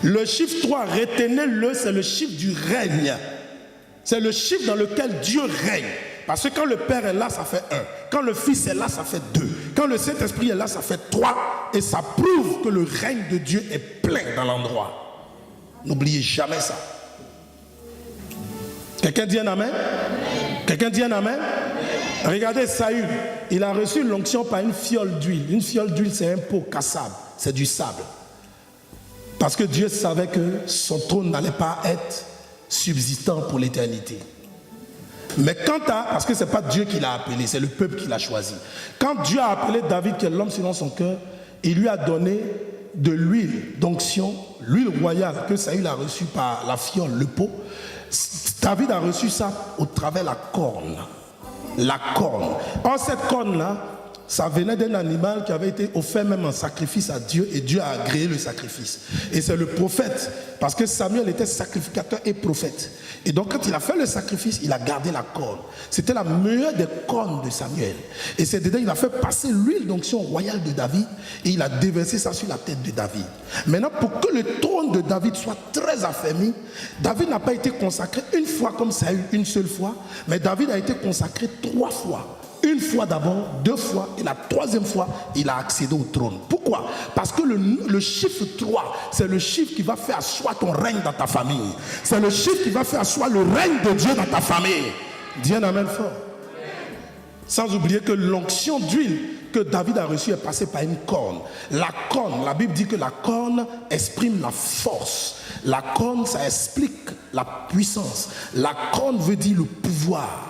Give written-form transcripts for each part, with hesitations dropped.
Le chiffre 3, retenez-le, c'est le chiffre du règne. C'est le chiffre dans lequel Dieu règne. Parce que quand le Père est là, ça fait 1. Quand le Fils est là, ça fait 2. Quand le Saint-Esprit est là, ça fait 3. Et ça prouve que le règne de Dieu est plein dans l'endroit. N'oubliez jamais ça. Quelqu'un dit un amen? Quelqu'un dit un amen? Regardez Saül, il a reçu l'onction par une fiole d'huile. Une fiole d'huile, c'est un pot cassable, c'est du sable. Parce que Dieu savait que son trône n'allait pas être subsistant pour l'éternité. Mais parce que ce n'est pas Dieu qui l'a appelé, c'est le peuple qui l'a choisi. Quand Dieu a appelé David, qui est l'homme selon son cœur, il lui a donné de l'huile d'onction, l'huile royale que Saül a reçue par la fiole, le pot. David a reçu ça au travers de la corne. La corne. Or, cette corne-là, ça venait d'un animal qui avait été offert même en sacrifice à Dieu et Dieu a agréé le sacrifice. Et c'est le prophète, parce que Samuel était sacrificateur et prophète. Et donc quand il a fait le sacrifice, il a gardé la corne. C'était la meilleure des cornes de Samuel. Et c'est dedans, il a fait passer l'huile d'onction royale de David et il a déversé ça sur la tête de David. Maintenant, pour que le trône de David soit très affermi, David n'a pas été consacré une fois comme Saül, une seule fois, mais David a été consacré 3 fois. Une fois d'abord, 2 fois, et la 3e fois, il a accédé au trône. Pourquoi? Parce que le chiffre 3, c'est le chiffre qui va faire asseoir ton règne dans ta famille. C'est le chiffre qui va faire asseoir le règne de Dieu dans ta famille. Dis un amen fort. Sans oublier que l'onction d'huile que David a reçue est passée par une corne. La corne, la Bible dit que la corne exprime la force. La corne, ça explique la puissance. La corne veut dire le pouvoir.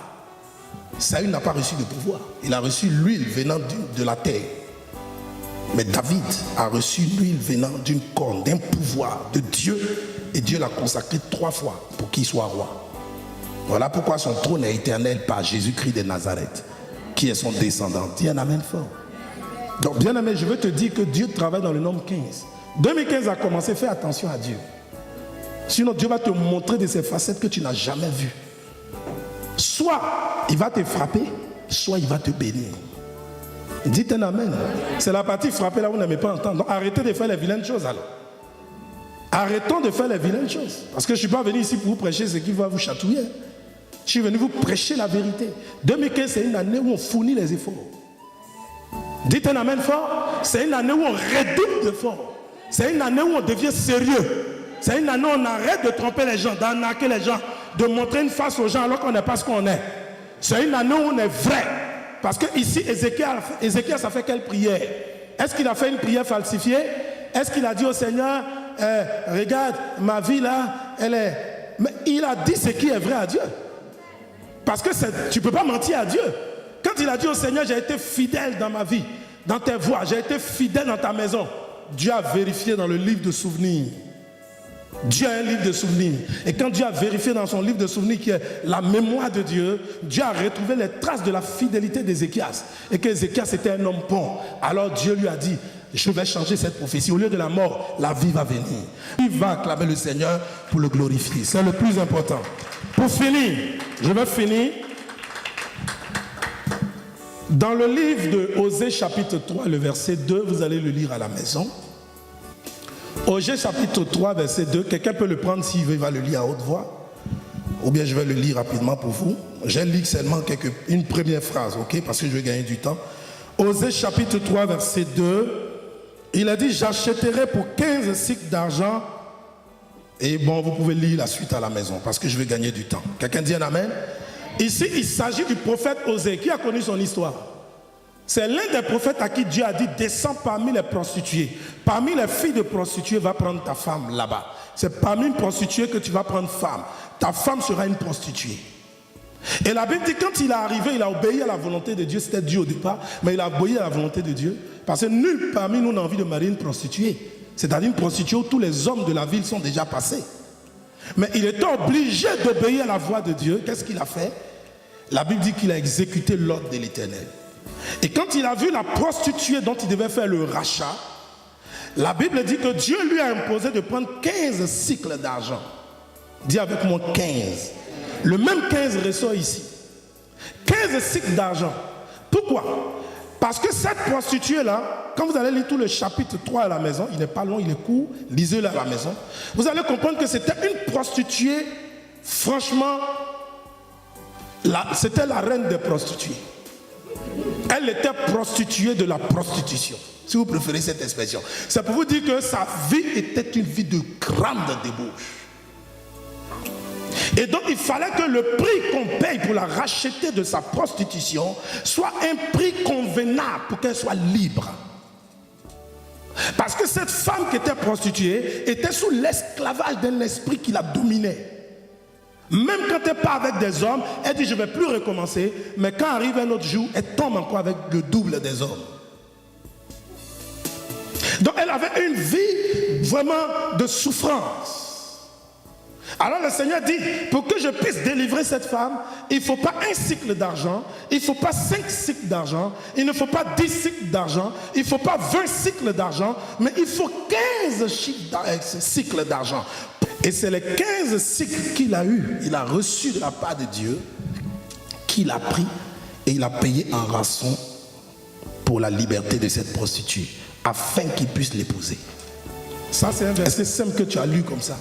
Saül n'a pas reçu de pouvoir. Il a reçu l'huile venant de la terre. Mais David a reçu l'huile venant d'une corne, d'un pouvoir de Dieu. Et Dieu l'a consacré 3 fois pour qu'il soit roi. Voilà pourquoi son trône est éternel par Jésus-Christ de Nazareth, qui est son descendant. Dis un amen fort. Donc bien aimé, je veux te dire que Dieu travaille dans le nombre 15. 2015 a commencé, fais attention à Dieu. Sinon Dieu va te montrer de ces facettes que tu n'as jamais vues. Soit il va te frapper, soit il va te bénir. Dites un amen. C'est la partie frapper là où vous n'aimez pas entendre. Donc arrêtez de faire les vilaines choses alors. Arrêtons de faire les vilaines choses. Parce que je ne suis pas venu ici pour vous prêcher ce qui va vous chatouiller. Je suis venu vous prêcher la vérité. 2015, c'est une année où on fournit les efforts. Dites un amen fort. C'est une année où on redouble d'efforts. C'est une année où on devient sérieux. C'est une année où on arrête de tromper les gens, d'arnaquer les gens, de montrer une face aux gens alors qu'on n'est pas ce qu'on est. C'est une année où on est vrai. Parce que ici, Ézéchiel, ça fait quelle prière? Est-ce qu'il a fait une prière falsifiée? Est-ce qu'il a dit au Seigneur, regarde, ma vie là, elle est... Mais il a dit ce qui est vrai à Dieu. Parce que tu ne peux pas mentir à Dieu. Quand il a dit au Seigneur, j'ai été fidèle dans ma vie, dans tes voies, j'ai été fidèle dans ta maison, Dieu a vérifié dans le livre de souvenirs. Dieu a un livre de souvenirs. Et quand Dieu a vérifié dans son livre de souvenirs qui est la mémoire de Dieu, Dieu a retrouvé les traces de la fidélité d'Ézéchias. Et qu'Ézéchias était un homme bon. Alors Dieu lui a dit, je vais changer cette prophétie. Au lieu de la mort, la vie va venir. Il va acclamer le Seigneur pour le glorifier. C'est le plus important. Pour finir, je vais finir. Dans le livre de Osée chapitre 3, le verset 2, vous allez le lire à la maison. Osée chapitre 3, verset 2, quelqu'un peut le prendre s'il veut, il va le lire à haute voix. Ou bien je vais le lire rapidement pour vous. Je lis seulement une première phrase, ok, parce que je vais gagner du temps. Osée chapitre 3, verset 2, il a dit, j'achèterai pour 15 cycles d'argent. Et bon, vous pouvez lire la suite à la maison, parce que je vais gagner du temps. Quelqu'un dit un amen? Ici, il s'agit du prophète Osée. Qui a connu son histoire? C'est l'un des prophètes à qui Dieu a dit, descends parmi les prostituées. Parmi les filles de prostituées, va prendre ta femme là-bas. C'est parmi une prostituée que tu vas prendre femme. Ta femme sera une prostituée. Et la Bible dit, quand il est arrivé, il a obéi à la volonté de Dieu. C'était Dieu au départ, mais il a obéi à la volonté de Dieu. Parce que nul parmi nous n'a envie de marier une prostituée. C'est-à-dire une prostituée où tous les hommes de la ville sont déjà passés. Mais il était obligé d'obéir à la voix de Dieu. Qu'est-ce qu'il a fait? La Bible dit qu'il a exécuté l'ordre de l'Éternel. Et quand il a vu la prostituée dont il devait faire le rachat, la Bible dit que Dieu lui a imposé de prendre 15 cycles d'argent. Dis avec moi 15. Le même 15 ressort ici. 15 cycles d'argent. Pourquoi? Parce que cette prostituée-là, quand vous allez lire tout le chapitre 3 à la maison, il n'est pas long, il est court, lisez-le à la maison, vous allez comprendre que c'était une prostituée, franchement, c'était la reine des prostituées. Elle était prostituée de la prostitution, si vous préférez cette expression. C'est pour vous dire que sa vie était une vie de grande débauche. Et donc il fallait que le prix qu'on paye pour la racheter de sa prostitution soit un prix convenable pour qu'elle soit libre. Parce que cette femme qui était prostituée était sous l'esclavage d'un esprit qui la dominait. Même quand elle part avec des hommes, elle dit je ne vais plus recommencer, mais quand arrive un autre jour, elle tombe encore avec le double des hommes. Donc elle avait une vie vraiment de souffrance. Alors le Seigneur dit, pour que je puisse délivrer cette femme, il ne faut pas un cycle d'argent, il ne faut pas 5 cycles d'argent, il ne faut pas 10 cycles d'argent, il ne faut pas 20 cycles d'argent, mais il faut 15 cycles d'argent. Et c'est les 15 cycles qu'il a eu, il a reçu de la part de Dieu, qu'il a pris et il a payé en rançon pour la liberté de cette prostituée, afin qu'il puisse l'épouser. Ça c'est un verset simple que tu as lu comme ça.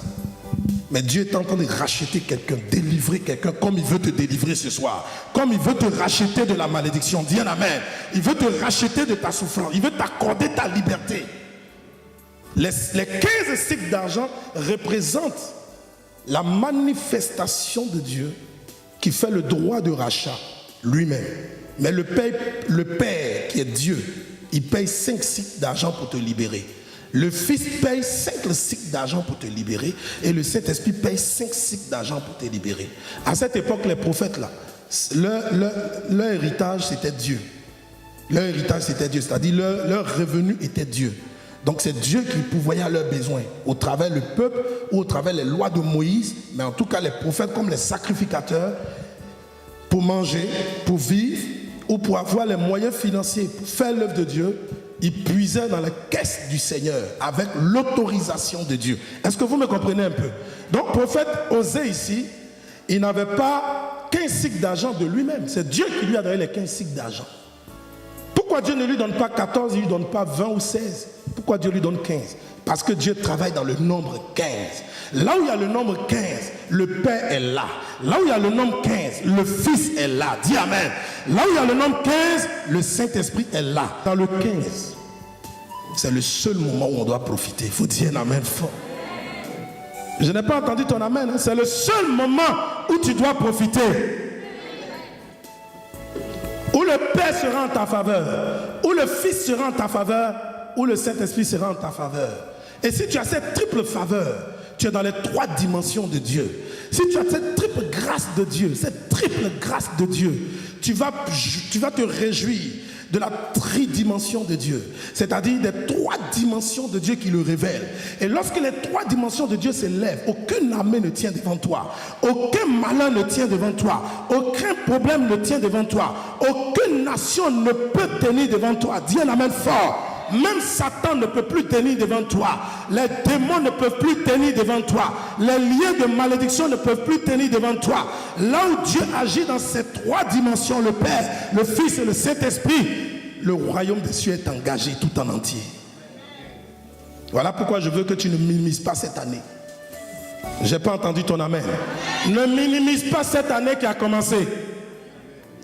Mais Dieu est en train de racheter quelqu'un, délivrer quelqu'un comme il veut te délivrer ce soir. Comme il veut te racheter de la malédiction. Dis un amen. Il veut te racheter de ta souffrance. Il veut t'accorder ta liberté. Les 15 cycles d'argent représentent la manifestation de Dieu qui fait le droit de rachat lui-même. Mais le Père qui est Dieu, il paye 5 cycles d'argent pour te libérer. Le Fils paye 5 cycles d'argent pour te libérer et le Saint-Esprit paye 5 cycles d'argent pour te libérer. À cette époque, les prophètes là, leur héritage c'était Dieu. Leur héritage c'était Dieu, c'est-à-dire leur revenu était Dieu. Donc c'est Dieu qui pourvoyait à leurs besoins au travers du peuple ou au travers des lois de Moïse, mais en tout cas les prophètes comme les sacrificateurs pour manger, pour vivre ou pour avoir les moyens financiers pour faire l'œuvre de Dieu. Il puisait dans la caisse du Seigneur avec l'autorisation de Dieu. Est-ce que vous me comprenez un peu? Donc, le prophète Osée ici, il n'avait pas 15 cycles d'argent de lui-même. C'est Dieu qui lui a donné les 15 cycles d'argent. Pourquoi Dieu ne lui donne pas 14, il ne lui donne pas 20 ou 16? Pourquoi Dieu lui donne 15? Parce que Dieu travaille dans le nombre 15. Là où il y a le nombre 15, le Père est là. Là où il y a le nombre 15, le Fils est là. Dis Amen. Là où il y a le nombre 15, le Saint-Esprit est là. Dans le 15, c'est le seul moment où on doit profiter. Il faut dire un Amen fort. Je n'ai pas entendu ton Amen. C'est le seul moment où tu dois profiter. Où le Père sera en ta faveur, où le Fils sera en ta faveur, où le Saint-Esprit sera en ta faveur. Et si tu as cette triple faveur, tu es dans les 3 dimensions de Dieu. Si tu as cette triple grâce de Dieu, tu vas te réjouir de la tridimension de Dieu. C'est-à-dire des 3 dimensions de Dieu qui le révèlent. Et lorsque les 3 dimensions de Dieu s'élèvent, aucune armée ne tient devant toi. Aucun malin ne tient devant toi. Aucun problème ne tient devant toi. Aucune nation ne peut tenir devant toi. Dis un amen fort. Même Satan ne peut plus tenir devant toi. Les démons ne peuvent plus tenir devant toi. Les liens de malédiction ne peuvent plus tenir devant toi. Là où Dieu agit dans ces 3 dimensions, le Père, le Fils et le Saint-Esprit, le royaume des cieux est engagé tout en entier. Voilà pourquoi je veux que tu ne minimises pas cette année. Je n'ai pas entendu ton amen. Ne minimise pas cette année qui a commencé.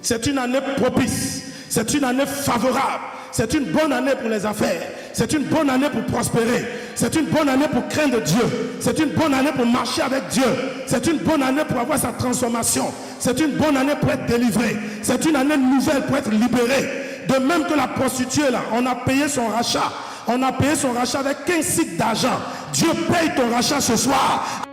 C'est une année propice. C'est une année favorable. C'est une bonne année pour les affaires. C'est une bonne année pour prospérer. C'est une bonne année pour craindre Dieu. C'est une bonne année pour marcher avec Dieu. C'est une bonne année pour avoir sa transformation. C'est une bonne année pour être délivré. C'est une année nouvelle pour être libéré. De même que la prostituée là, on a payé son rachat. On a payé son rachat avec 15 cycles d'argent. Dieu paye ton rachat ce soir